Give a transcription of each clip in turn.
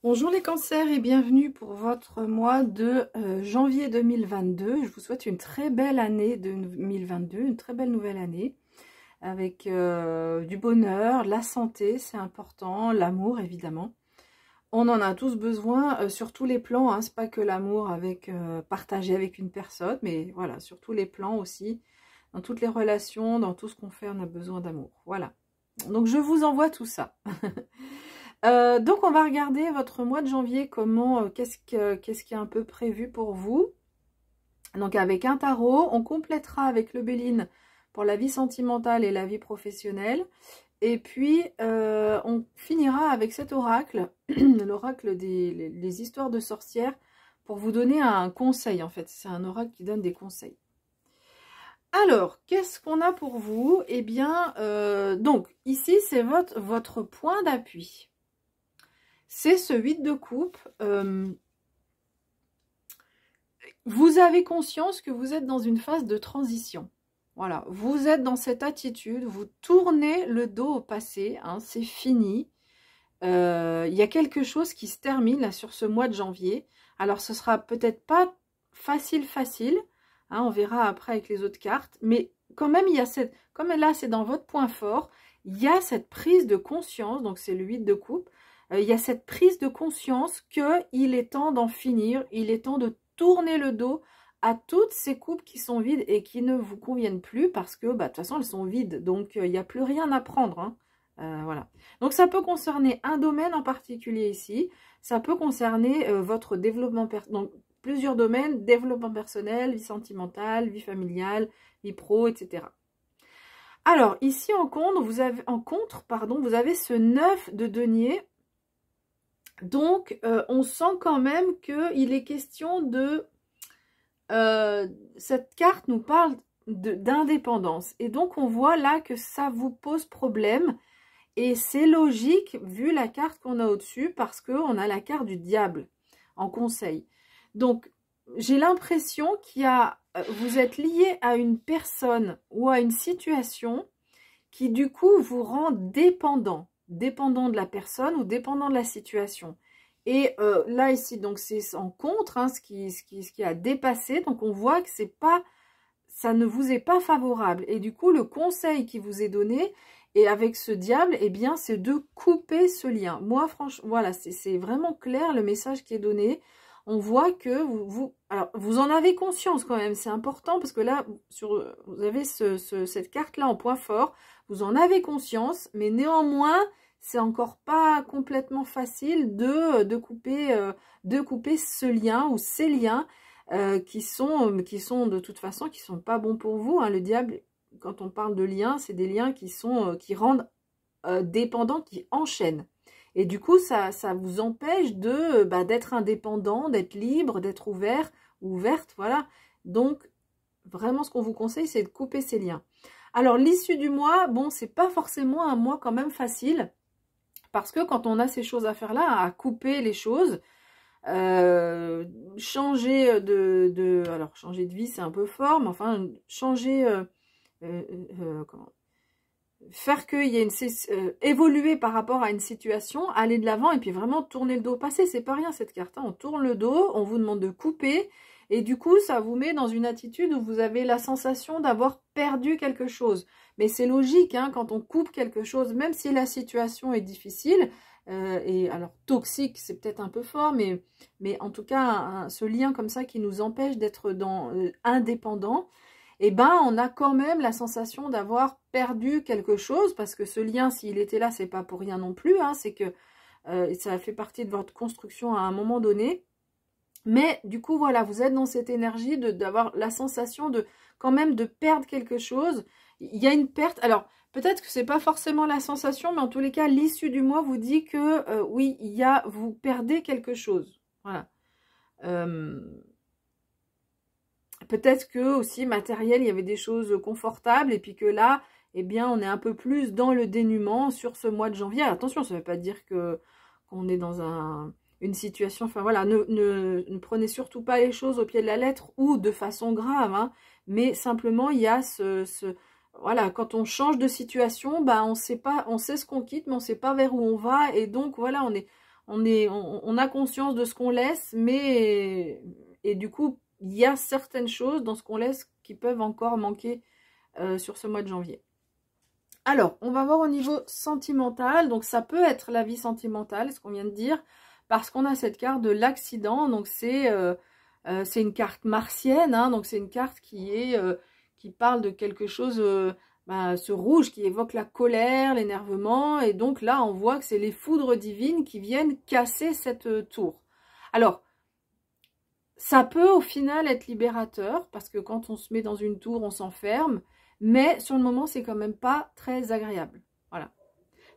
Bonjour les cancers et bienvenue pour votre mois de janvier 2022. Je vous souhaite une très belle année 2022, une très belle nouvelle année avec du bonheur, la santé, c'est important, l'amour évidemment. On en a tous besoin sur tous les plans, hein. C'est pas que l'amour avec partagé avec une personne, mais voilà, sur tous les plans aussi, dans toutes les relations, dans tout ce qu'on fait, on a besoin d'amour. Voilà. Donc je vous envoie tout ça. Donc on va regarder votre mois de janvier, comment, qu'est-ce qui est un peu prévu pour vous. Donc avec un tarot, on complétera avec le Béline pour la vie sentimentale et la vie professionnelle. Et puis on finira avec cet oracle, l'oracle des histoires de sorcières, pour vous donner un conseil en fait. C'est un oracle qui donne des conseils. Alors, qu'est-ce qu'on a pour vous? Eh bien, donc ici c'est votre point d'appui. C'est ce 8 de coupe. Vous avez conscience que vous êtes dans une phase de transition. Voilà, vous êtes dans cette attitude, vous tournez le dos au passé, hein, c'est fini. Il y a quelque chose qui se termine là sur ce mois de janvier. Alors ce sera peut-être pas facile, hein, on verra après avec les autres cartes, mais quand même il y a cette, comme là c'est dans votre point fort, il y a cette prise de conscience, donc c'est le 8 de coupe, il y a cette prise de conscience qu'il est temps d'en finir, il est temps de tourner le dos à toutes ces coupes qui sont vides et qui ne vous conviennent plus parce que bah, de toute façon elles sont vides, donc il n'y a plus rien à prendre, hein. Voilà. Donc ça peut concerner un domaine en particulier ici, ça peut concerner votre développement personnel, donc plusieurs domaines, développement personnel, vie sentimentale, vie familiale, vie pro, etc. Alors ici en contre, vous avez ce 9 de denier. Donc, on sent quand même qu'il est question de... cette carte nous parle d'indépendance. Et donc, on voit là que ça vous pose problème. Et c'est logique, vu la carte qu'on a au-dessus, parce qu'on a la carte du diable en conseil. Donc, j'ai l'impression vous êtes lié à une personne ou à une situation qui, du coup, vous rend dépendant de la personne ou dépendant de la situation. Et là, ici, donc c'est en contre, hein, ce qui a dépassé. Donc, on voit que ça ne vous est pas favorable. Et du coup, le conseil qui vous est donné, et avec ce diable, eh bien, c'est de couper ce lien. Moi, franchement, voilà, c'est vraiment clair le message qui est donné. On voit que alors, vous en avez conscience quand même, c'est important, parce que là, vous avez cette carte-là en point fort, vous en avez conscience, mais néanmoins, c'est encore pas complètement facile de couper ce lien ou ces liens qui sont de toute façon, qui sont pas bons pour vous, hein. Le diable, quand on parle de liens, c'est des liens qui rendent dépendants, qui enchaînent. Et du coup, ça vous empêche d'être indépendant, d'être libre, d'être ouvert, ouverte, voilà. Donc, vraiment, ce qu'on vous conseille, c'est de couper ces liens. Alors, l'issue du mois, bon, c'est pas forcément un mois quand même facile, parce que quand on a ces choses à faire là, à couper les choses, changer alors changer de vie, c'est un peu fort, mais enfin, changer... faire qu'il y ait évoluer par rapport à une situation, aller de l'avant et puis vraiment tourner le dos au passé. C'est pas rien cette carte, hein. On tourne le dos, on vous demande de couper et du coup ça vous met dans une attitude où vous avez la sensation d'avoir perdu quelque chose. Mais c'est logique, hein, quand on coupe quelque chose, même si la situation est difficile, et alors toxique c'est peut-être un peu fort, mais en tout cas ce lien comme ça qui nous empêche d'être indépendant, eh ben, on a quand même la sensation d'avoir perdu quelque chose, parce que ce lien, s'il était là, c'est pas pour rien non plus, hein, c'est que ça fait partie de votre construction à un moment donné. Mais du coup, voilà, vous êtes dans cette énergie d'avoir la sensation quand même de perdre quelque chose. Il y a une perte. Alors, peut-être que c'est pas forcément la sensation, mais en tous les cas, l'issue du mois vous dit que oui, vous perdez quelque chose. Voilà. Peut-être que aussi matériel, il y avait des choses confortables et puis que là, eh bien, on est un peu plus dans le dénuement sur ce mois de janvier. Alors, attention, ça ne veut pas dire qu'on est dans une situation... Enfin voilà, ne prenez surtout pas les choses au pied de la lettre ou de façon grave, hein, mais simplement il y a voilà, quand on change de situation, bah, on sait ce qu'on quitte, mais on ne sait pas vers où on va et donc voilà, on a conscience de ce qu'on laisse, mais et du coup, il y a certaines choses dans ce qu'on laisse qui peuvent encore manquer sur ce mois de janvier. Alors, on va voir au niveau sentimental. Donc, ça peut être la vie sentimentale, ce qu'on vient de dire, parce qu'on a cette carte de l'accident. Donc, c'est une carte martienne. Hein, donc, c'est une carte qui parle de quelque chose, ce rouge qui évoque la colère, l'énervement. Et donc, là, on voit que c'est les foudres divines qui viennent casser cette tour. Alors, ça peut au final être libérateur, parce que quand on se met dans une tour, on s'enferme. Mais sur le moment, c'est quand même pas très agréable. Voilà.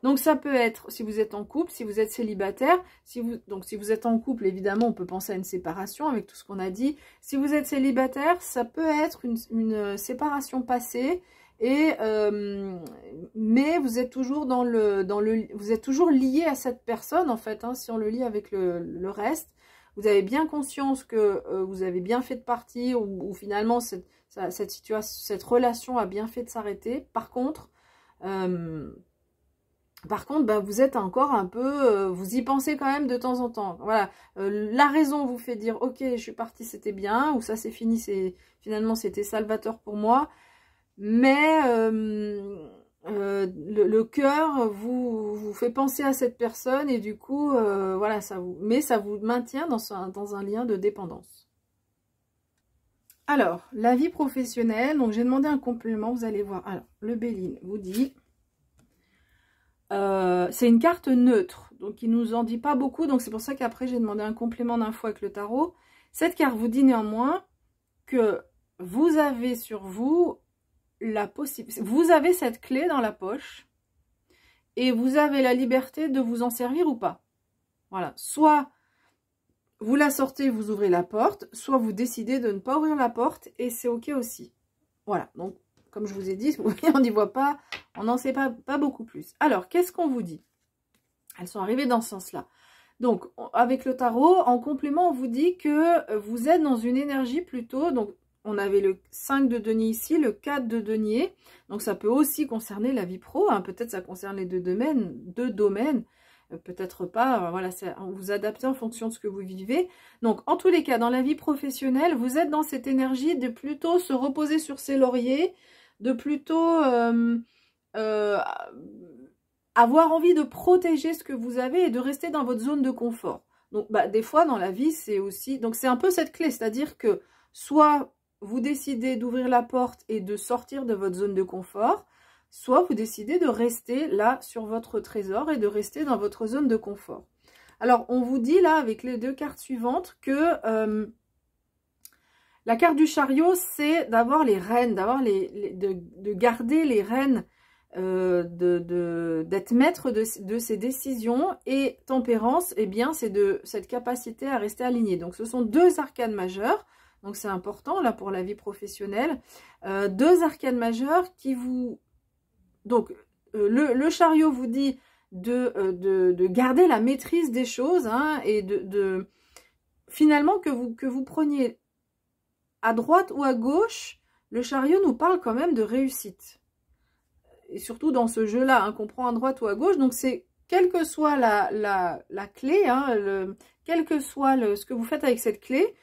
Donc ça peut être, si vous êtes en couple, si vous êtes célibataire, si vous êtes en couple, évidemment, on peut penser à une séparation avec tout ce qu'on a dit. Si vous êtes célibataire, ça peut être une séparation passée, mais vous êtes toujours vous êtes toujours lié à cette personne, en fait, hein, si on le lit avec le reste. Vous avez bien conscience que vous avez bien fait de partir, ou finalement cette relation a bien fait de s'arrêter. Par contre, vous êtes encore un peu, vous y pensez quand même de temps en temps. Voilà, la raison vous fait dire, ok, je suis partie, c'était bien, ou ça c'est fini, finalement c'était salvateur pour moi. Mais le cœur vous fait penser à cette personne, et du coup, voilà, ça vous maintient dans un lien de dépendance. Alors, la vie professionnelle, donc j'ai demandé un complément, vous allez voir. Alors, le Béline vous dit, c'est une carte neutre, donc il nous en dit pas beaucoup, donc c'est pour ça qu'après j'ai demandé un complément d'info avec le tarot. Cette carte vous dit néanmoins que vous avez sur vous la possibilité, vous avez cette clé dans la poche, et vous avez la liberté de vous en servir ou pas. Voilà, soit vous la sortez, vous ouvrez la porte, soit vous décidez de ne pas ouvrir la porte, et c'est ok aussi. Voilà, donc comme je vous ai dit, on n'y voit pas, on n'en sait pas beaucoup plus. Alors, qu'est-ce qu'on vous dit? Elles sont arrivées dans ce sens-là. Donc, avec le tarot, en complément, on vous dit que vous êtes dans une énergie plutôt, donc on avait le 5 de denier ici, le 4 de denier, donc ça peut aussi concerner la vie pro, hein, peut-être ça concerne les deux domaines, peut-être pas, voilà, vous adaptez en fonction de ce que vous vivez. Donc, en tous les cas, dans la vie professionnelle, vous êtes dans cette énergie de plutôt se reposer sur ses lauriers, de plutôt avoir envie de protéger ce que vous avez et de rester dans votre zone de confort. Donc, des fois, dans la vie, c'est aussi... Donc, c'est un peu cette clé, c'est-à-dire que soit vous décidez d'ouvrir la porte et de sortir de votre zone de confort, soit vous décidez de rester là sur votre trésor et de rester dans votre zone de confort. Alors, on vous dit là, avec les deux cartes suivantes, que la carte du chariot, c'est d'avoir les rênes, de garder les rênes, d'être maître de ses décisions. Et tempérance, eh bien, c'est de cette capacité à rester aligné. Donc, ce sont deux arcanes majeures. Donc, c'est important, là, pour la vie professionnelle. Deux arcanes majeures qui vous... Donc, le chariot vous dit de garder la maîtrise des choses, hein, et finalement, que vous preniez à droite ou à gauche, le chariot nous parle quand même de réussite. Et surtout dans ce jeu-là, hein, qu'on prend à droite ou à gauche. Donc, c'est, quelle que soit la clé, hein, quel que soit ce que vous faites avec cette clé,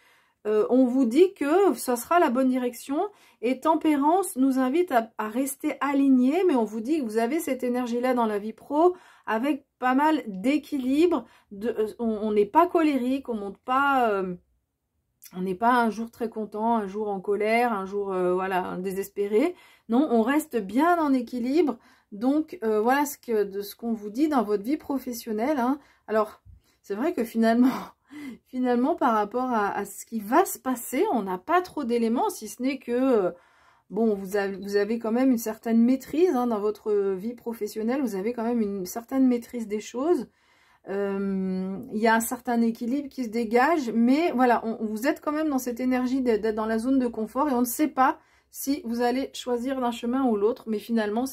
on vous dit que ça sera la bonne direction. Et tempérance nous invite à rester alignés, mais on vous dit que vous avez cette énergie-là dans la vie pro, avec pas mal d'équilibre. On n'est pas colérique, on monte pas... on n'est pas un jour très content, un jour en colère, un jour voilà, désespéré. Non, on reste bien en équilibre. Donc voilà ce qu'on vous dit dans votre vie professionnelle, hein. Alors, c'est vrai que finalement par rapport à ce qui va se passer, on n'a pas trop d'éléments, si ce n'est que bon, vous avez quand même une certaine maîtrise, hein, dans votre vie professionnelle. Vous avez quand même une certaine maîtrise des choses. Il y a un certain équilibre qui se dégage, mais voilà, vous êtes quand même dans cette énergie d'être dans la zone de confort, et on ne sait pas si vous allez choisir d'un chemin ou l'autre. Mais finalement,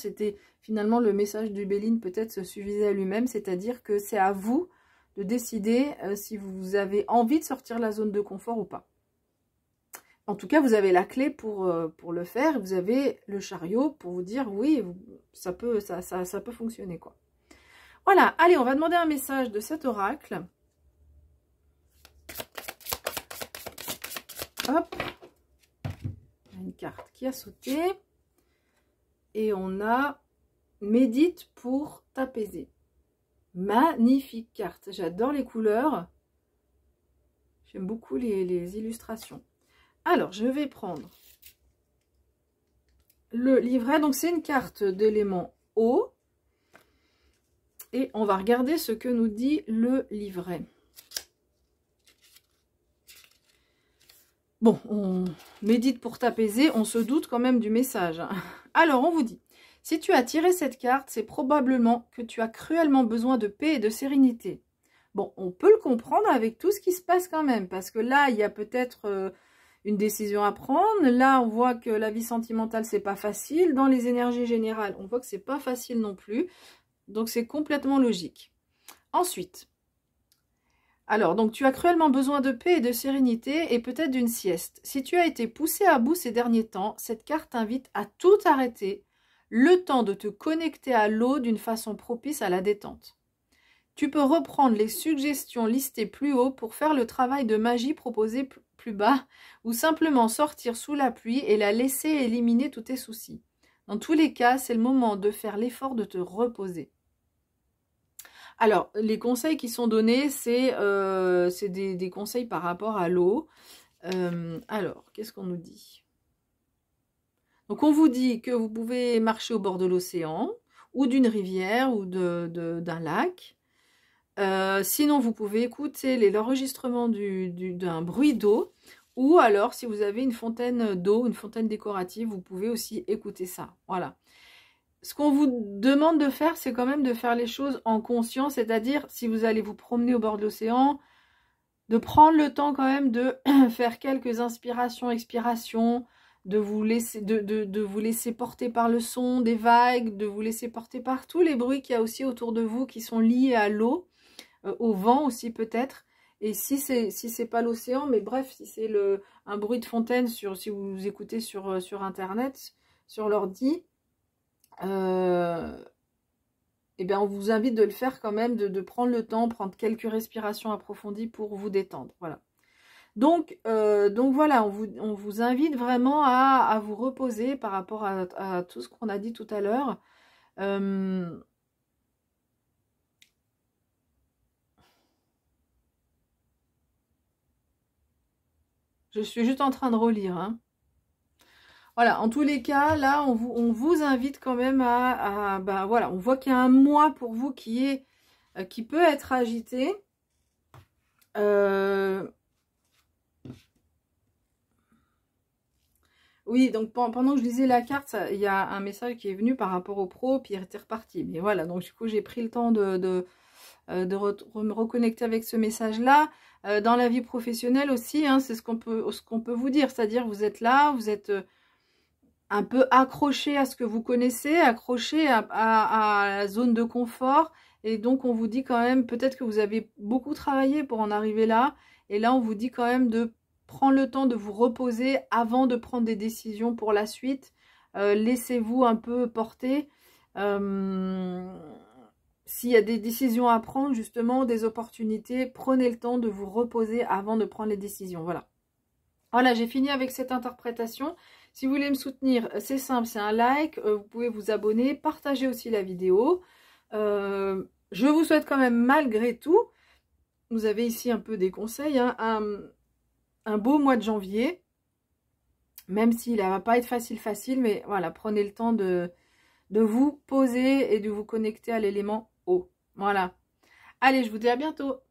le message du Béline peut-être se suffisait à lui-même, c'est-à-dire que c'est à vous de décider si vous avez envie de sortir de la zone de confort ou pas. En tout cas, vous avez la clé pour le faire, vous avez le chariot pour vous dire oui, ça peut fonctionner, quoi. Voilà, allez, on va demander un message de cet oracle. Hop, une carte qui a sauté. Et on a médite pour t'apaiser. Magnifique carte, j'adore les couleurs. J'aime beaucoup les illustrations. Alors, je vais prendre le livret. Donc, c'est une carte d'élément eau. Et on va regarder ce que nous dit le livret. Bon, on médite pour t'apaiser. On se doute quand même du message. Alors, on vous dit, si tu as tiré cette carte, c'est probablement que tu as cruellement besoin de paix et de sérénité. Bon, on peut le comprendre avec tout ce qui se passe quand même. Parce que là, il y a peut-être une décision à prendre. Là, on voit que la vie sentimentale, c'est pas facile. Dans les énergies générales, on voit que c'est pas facile non plus. Donc, c'est complètement logique. Ensuite, alors, donc, tu as cruellement besoin de paix et de sérénité et peut-être d'une sieste. Si tu as été poussé à bout ces derniers temps, cette carte t'invite à tout arrêter, le temps de te connecter à l'eau d'une façon propice à la détente. Tu peux reprendre les suggestions listées plus haut pour faire le travail de magie proposé plus bas ou simplement sortir sous la pluie et la laisser éliminer tous tes soucis. Dans tous les cas, c'est le moment de faire l'effort de te reposer. Alors, les conseils qui sont donnés, c'est des conseils par rapport à l'eau. Alors, qu'est-ce qu'on nous dit? Donc, on vous dit que vous pouvez marcher au bord de l'océan, ou d'une rivière, ou d'un lac. Sinon, vous pouvez écouter l'enregistrement d'un bruit d'eau. Ou alors, si vous avez une fontaine d'eau, une fontaine décorative, vous pouvez aussi écouter ça. Voilà. Ce qu'on vous demande de faire, c'est quand même de faire les choses en conscience, c'est-à-dire si vous allez vous promener au bord de l'océan, de prendre le temps quand même de faire quelques inspirations, expirations, de vous laisser porter par le son des vagues, de vous laisser porter par tous les bruits qu'il y a aussi autour de vous qui sont liés à l'eau, au vent aussi peut-être. Et si c'est pas l'océan, mais bref, si c'est un bruit de fontaine, si vous écoutez sur Internet, sur l'ordi, eh bien, on vous invite de le faire quand même, de prendre le temps, prendre quelques respirations approfondies pour vous détendre. Voilà. Donc voilà, on vous invite vraiment à vous reposer par rapport à tout ce qu'on a dit tout à l'heure. Je suis juste en train de relire, hein. Voilà, en tous les cas, là, on vous invite quand même ben voilà, on voit qu'il y a un mois pour vous qui peut être agité. Oui, donc pendant que je lisais la carte, il y a un message qui est venu par rapport au pro, puis il était reparti. Mais voilà, donc du coup, j'ai pris le temps de me reconnecter avec ce message-là. Dans la vie professionnelle aussi, hein, c'est ce qu'on peut vous dire. C'est-à-dire, vous êtes là, vous êtes un peu accroché à ce que vous connaissez, accroché à la zone de confort. Et donc, on vous dit quand même, peut-être que vous avez beaucoup travaillé pour en arriver là. Et là, on vous dit quand même de prendre le temps de vous reposer avant de prendre des décisions pour la suite. Laissez-vous un peu porter. S'il y a des décisions à prendre, justement, des opportunités, prenez le temps de vous reposer avant de prendre les décisions. Voilà. Voilà, j'ai fini avec cette interprétation. Si vous voulez me soutenir, c'est simple, c'est un like. Vous pouvez vous abonner, partager aussi la vidéo. Je vous souhaite quand même, malgré tout, vous avez ici un peu des conseils, hein, un beau mois de janvier. Même s'il ne va pas être facile, mais voilà, prenez le temps de vous poser et de vous connecter à l'élément eau. Voilà. Allez, je vous dis à bientôt.